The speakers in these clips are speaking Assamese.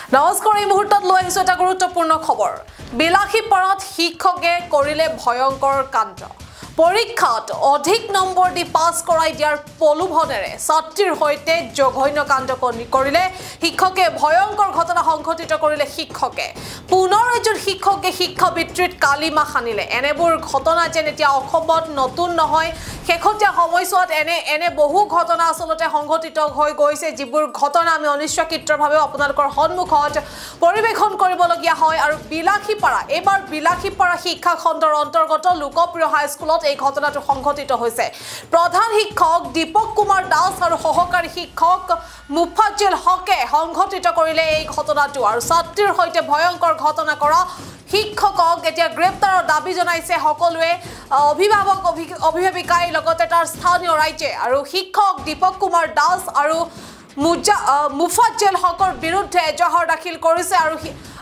নমস্কাৰ এই মুহূৰ্তত লৈ আহিছো এটা গুৰুত্বপূৰ্ণ খবৰ বিলাসীপাৰাত শিক্ষকে কৰিলে ভয়ংকৰ কাণ্ড পৰীক্ষাত অধিক নম্বৰ দি পাছ কৰাই দিয়াৰ পলুভনেৰে ছাত্ৰীৰ হৈতে জঘন্য কাণ্ড কৰিলে শিক্ষকে ভয়ংকৰ ঘটনা সংঘটিত কৰিলে শিক্ষকে পুনৰ এজন শিক্ষকে শিক্ষাবিত্ৰিত কালিমা খানিলে এনেবোৰ ঘটনা যেন এতিয়া অসমত নতুন নহয় শেহতীয়া সময়ছোৱাত এনে বহু ঘটনা আসলতে সংঘটিত হৈ গৈছে যিবোৰ ঘটনা আমি অনিশ্চিতভাৱে আপোনালোকৰ সন্মুখত পৰিৱেশন কৰিবলগীয়া হয় আৰু বিলাসীপাৰা এবাৰ বিলাসীপাৰা শিক্ষা খণ্ডৰ অন্তৰ্গত লোকপ্ৰিয় হাইস্কুলত এই ঘটনাটো সংঘটিত হৈছে প্ৰধান শিক্ষক দীপক কুমাৰ দাস আৰু সহকাৰী শিক্ষক মুফাজ্জল হকে সংঘটিত কৰিলে এই ঘটনাটো আৰু ছাত্ৰীৰ হৈতে ভয়ংকৰ ঘটনা কৰা শিক্ষকক এতিয়া গ্ৰেপ্তাৰৰ দাবী জনাইছে সকলোৱে অভিভাৱক অভিভাৱিকাই লগতে তাৰ স্থানীয় ৰাইজে আৰু শিক্ষক দীপক কুমাৰ দাস আৰু মুফাজ্জল হকৰ বিৰুদ্ধে এজাহাৰ দাখিল কৰিছে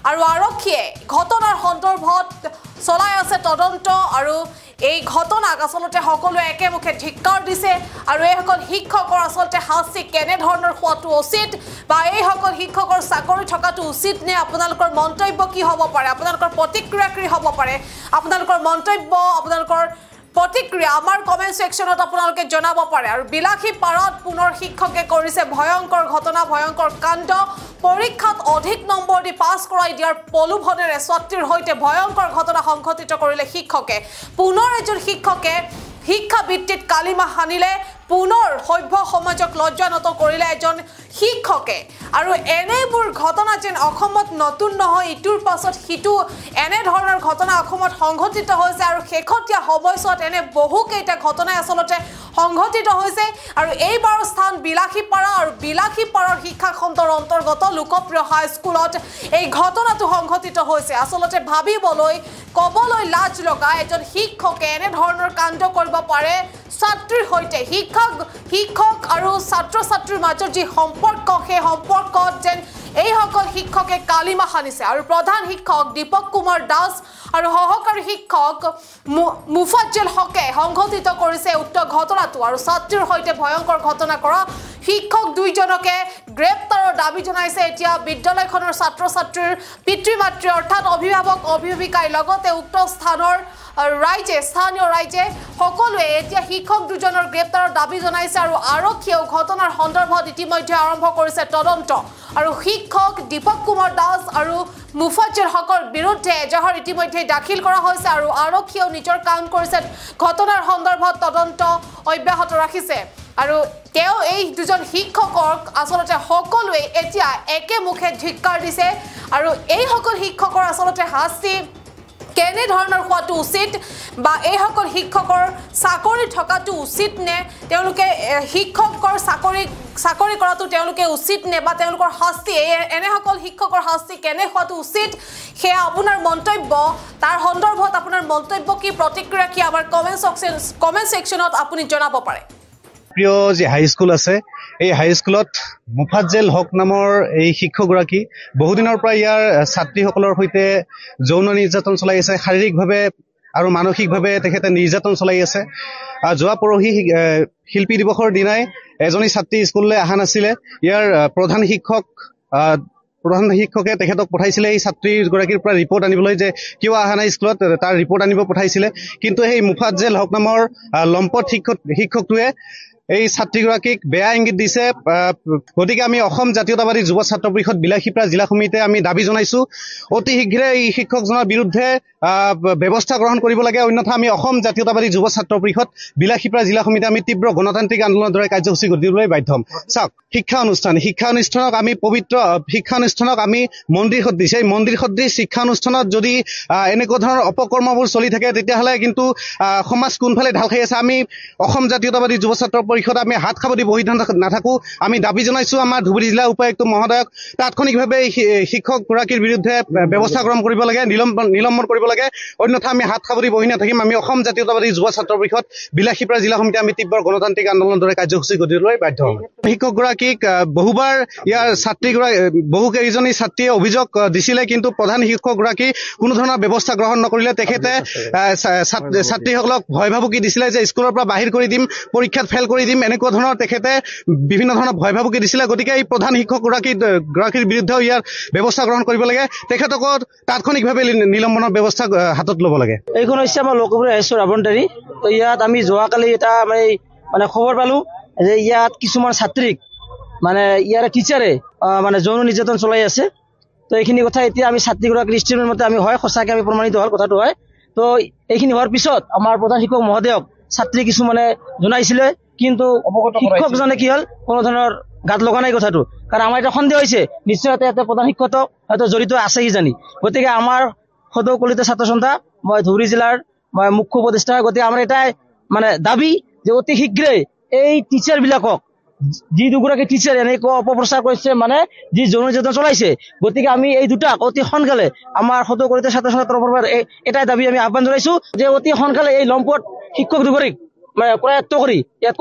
আৰু আৰক্ষীয়ে ঘটনাৰ সন্দৰ্ভত চলাই আছে তদন্ত আৰু এই ঘটনাক আসলতে সকলোৱে একেমুখে ধিক্কাৰ দিছে আৰু এইসকল শিক্ষকৰ আসলতে শাস্তি কেনে ধৰণৰ হোৱাটো উচিত বা এইসকল শিক্ষকৰ চাকৰি থকাটো উচিত নে আপোনালোকৰ মন্তব্য কি হ'ব পাৰে আপোনালোকৰ প্ৰতিক্ৰিয়া কি হ'ব পাৰে আপোনালোকৰ মন্তব্য আপোনালোকৰ প্ৰতিক্ৰিয়া আমাৰ কমেন্ট সেকশনত আপোনালোকে জনাব পাৰে আৰু বিলাসীপাৰাত পুনৰ শিক্ষকে কৰিছে ভয়ংকৰ ঘটনা ভয়ংকৰ কাণ্ড পৰীক্ষাত অধিক নম্বৰ দি পাছ কৰাই দিয়াৰ পলুভনেৰে ছাত্ৰীৰ হৈতে ভয়ংকৰ ঘটনা সংঘটিত কৰিলে শিক্ষকে পুনৰ এজন শিক্ষকে শিক্ষাবিত্ৰিত কালিমা হানিলে পুনৰ সভ্য সমাজক লজ্জানত কৰিলে এজন শিক্ষকে আৰু এনেবোৰ ঘটনা যেন অসমত নতুন নহয় ইটোৰ পাছত সিটো এনে ধৰণৰ ঘটনা অসমত সংঘটিত হৈছে আৰু শেহতীয়া সময়ছোৱাত এনে বহুকেইটা ঘটনা আসলতে সংঘটিত হৈছে আৰু এইবাৰ স্থান বিলাসীপাৰা আৰু বিলাসীপাৰাৰ শিক্ষা খণ্ডৰ অন্তৰ্গত লোকপ্ৰিয় হাইস্কুলত এই ঘটনাটো সংঘটিত হৈছে আসলতে ভাবিবলৈ কবলৈ লাজ লগা এজন শিক্ষকে এনে ধৰণৰ কাণ্ড কৰিব পাৰে ছাত্ৰীৰ হৈতে শিক্ষক আৰু ছাত্ৰ ছাত্ৰীৰ মাজত যি সম্পৰ্ক সেই সম্পৰ্কত যেন এইসকল শিক্ষকে কালিমা খানিছে আৰু প্ৰধান শিক্ষক দীপক কুমাৰ দাস আৰু সহকাৰী শিক্ষক মুফাজ্জল হকে সংঘটিত কৰিছে উক্ত ঘটনাটো আৰু ছাত্ৰীৰ হৈতে ভয়ংকৰ ঘটনা কৰা শিক্ষক দুইজনকে গ্ৰেপ্তাৰৰ দাবী জনাইছে এতিয়া বিদ্যালয়খনৰ ছাত্ৰ ছাত্ৰীৰ পিতৃ মাতৃ অৰ্থাৎ অভিভাৱক অভিভাৱিকাই লগতে উক্ত স্থানৰ স্থানীয় ৰাইজে সকলোৱে এতিয়া শিক্ষক দুজনৰ গ্ৰেপ্তাৰৰ দাবী জনাইছে আৰু আৰক্ষীয়েও ঘটনাৰ সন্দৰ্ভত ইতিমধ্যে আৰম্ভ কৰিছে তদন্ত আৰু শিক্ষক দীপক কুমাৰ দাস আৰু মুফাজ্জল হকৰ বিৰুদ্ধে এজাহাৰ ইতিমধ্যে দাখিল কৰা হৈছে আৰু আৰক্ষীয়েও নিজৰ কাম কৰিছে ঘটনাৰ সন্দৰ্ভত তদন্ত অব্যাহত ৰাখিছে আৰু তেওঁ এই দুজন শিক্ষকক আসলতে সকলোৱে এতিয়া একেমুখে ধিক্কাৰ দিছে আৰু এই সকল শিক্ষকৰ আসলতে শাস্তি কেনে ধৰণৰ হোৱাটো উচিত বা এইসকল শিক্ষকৰ চাকৰি থকাটো উচিত নে তেওঁলোকে শিক্ষকৰ চাকৰি কৰাটো তেওঁলোকে উচিত নে বা তেওঁলোকৰ শাস্তি এনেসকল শিক্ষকৰ শাস্তি কেনে হোৱাটো উচিত সেয়া আপোনাৰ মন্তব্য তাৰ সন্দৰ্ভত আপোনাৰ মন্তব্য কি প্ৰতিক্ৰিয়া কি আমাৰ কমেন্ট সেকশনত আপুনি জনাব পাৰে প্ৰিয় যে হাইস্কুল আছে এই হাইস্কুলত মুফাজ্জল হক নামৰ এই শিক্ষকগৰাকী বহুদিনৰ পৰা ইয়াৰ ছাত্ৰীসকলৰ সৈতে যৌন নিৰ্যাতন চলাই আছে শাৰীৰিকভাৱে আৰু মানসিকভাৱে তেখেতে নিৰ্যাতন চলাই আছে যোৱা পৰহি শিল্পী দিৱসৰ দিনাই এজনী ছাত্ৰী স্কুললৈ অহা নাছিলে ইয়াৰ প্ৰধান শিক্ষকে তেখেতক পঠাইছিলে এই ছাত্ৰীগৰাকীৰ পৰা ৰিপৰ্ট আনিবলৈ যে কিয় অহা নাই স্কুলত তাৰ ৰিপৰ্ট আনিব পঠাইছিলে কিন্তু সেই মুফাজ্জল হক নামৰ লম্পট শিক্ষকটোৱে এই ছাত্ৰীগৰাকীক বেয়া ইংগিত দিছে গতিকে আমি অসম জাতীয়তাবাদী যুৱ ছাত্ৰ পৰিষদ বিলাসীপাৰা জিলা সমিতিয়ে আমি দাবী জনাইছো অতি শীঘ্ৰে এই শিক্ষকজনৰ বিৰুদ্ধে ব্যৱস্থা গ্ৰহণ কৰিব লাগে অন্যথা আমি অসম জাতীয়তাবাদী যুৱ ছাত্ৰ পৰিষদ বিলাসীপাৰা জিলা সমিতিয়ে আমি তীব্ৰ গণতান্ত্ৰিক আন্দোলনৰ দৰে কাৰ্যসূচী গঢ়ি তুলিবলৈ বাধ্য হ'ম চাওক শিক্ষানুষ্ঠানক আমি পবিত্ৰ শিক্ষানুষ্ঠানক আমি মন্দিৰ সদৃশ এই মন্দিৰ সদৃশ শিক্ষানুষ্ঠানত যদি এনেকুৱা ধৰণৰ অপকৰ্মবোৰ চলি থাকে তেতিয়াহ'লে কিন্তু সমাজ কোনফালে ঢাল খাই আছে আমি অসম জাতীয়তাবাদী যুৱ ছাত্ৰ পৰিষদ আমি হাত খাবদি বহি নাথাকো আমি দাবী জনাইছো আমাৰ ধুবুৰী জিলা উপায়ুক্ত মহোদয়ক তাৎক্ষণিকভাৱে শিক্ষকগৰাকীৰ বিৰুদ্ধে ব্যৱস্থা গ্ৰহণ কৰিব লাগে নিলম্বন কৰিব লাগে অন্যথা আমি হাত খাবদি বহি নাথাকিম আমি অসম জাতীয়তাবাদী যুৱ ছাত্ৰ পৰিষদ বিলাসীপাৰা জিলা সমিতি আমি তীব্ৰ গণতান্ত্ৰিক আন্দোলনৰ দৰে কাৰ্যসূচী গঢ়ি তুলিবলৈ বাধ্য হ'ম শিক্ষকগৰাকীক বহুবাৰ ইয়াৰ বহুকেইজনী ছাত্ৰীয়ে অভিযোগ দিছিলে কিন্তু প্ৰধান শিক্ষকগৰাকী কোনো ধৰণৰ ব্যৱস্থা গ্ৰহণ নকৰিলে তেখেতে ছাত্ৰীসকলক ভয় ভাবুকি দিছিলে যে স্কুলৰ পৰা বাহিৰ কৰি দিম পৰীক্ষাত ফেল কৰি দিম এনেকুৱা ধৰণৰ তেখেতে বিভিন্ন ধৰণৰ ভয় ভাবুকি দিছিলে। গতিকে এই প্ৰধান শিক্ষকগৰাকীৰ বিৰুদ্ধেও ইয়াৰ ব্যৱস্থা গ্ৰহণ কৰিব লাগে। তেখেতকো তাৎক্ষণিকভাৱে নিলম্বনৰ ব্যৱস্থা হাতত ল'ব লাগে। এইখন হৈছে আমাৰ লখিমপুৰ এছ ৰাৱণদাৰী। তো ইয়াত আমি যোৱাকালি এটা মানে খবৰ পালো যে ইয়াত কিছুমান ছাত্ৰীক মানে ইয়াৰে টিচাৰে মানে যৌন নিৰ্যাতন চলাই আছে। তো এইখিনি কথা এতিয়া আমি ছাত্ৰীগৰাকীৰ ষ্টেটমেণ্ট মতে আমি হয় সঁচাকৈ আমি প্ৰমাণিত হ'ল কথাটো হয়। তো এইখিনি হোৱাৰ পিছত আমাৰ প্ৰধান শিক্ষক মহোদয়ক ছাত্ৰী কিছুমানে জনাইছিলে, কিন্তু শিক্ষকজনে কি হ'ল কোনো ধৰণৰ গাত লগা নাই কথাটো। কাৰণ আমাৰ এটা সন্দেহ হৈছে নিশ্চয় ইয়াতে প্ৰধান শিক্ষক হয়তো জড়িত আছে কিজানি। গতিকে আমাৰ সদৌ কলিতা ছাত্ৰ সন্থা, মই ধুবুৰী জিলাৰ মুখ্য উপদেষ্টা, গতিকে আমাৰ এটাই মানে দাবী যে অতি শীঘ্ৰেই এই টিচাৰ বিলাকক, যি দুগৰাকী টিচাৰ এনেকুৱা অপপ্ৰচাৰ কৰিছে, মানে যি যৌন নিৰ্যাতন চলাইছে, গতিকে আমি এই দুটাক অতি সোনকালে আমাৰ সদৌ কলিতা ছাত্ৰ সন্থাৰ তৰফৰ পৰা এটাই দাবী আমি আহ্বান জনাইছো যে অতি সোনকালে এই লম্পট শিক্ষক দুগৰাকীক মানে কৰায়ত্ব কৰি ইয়াত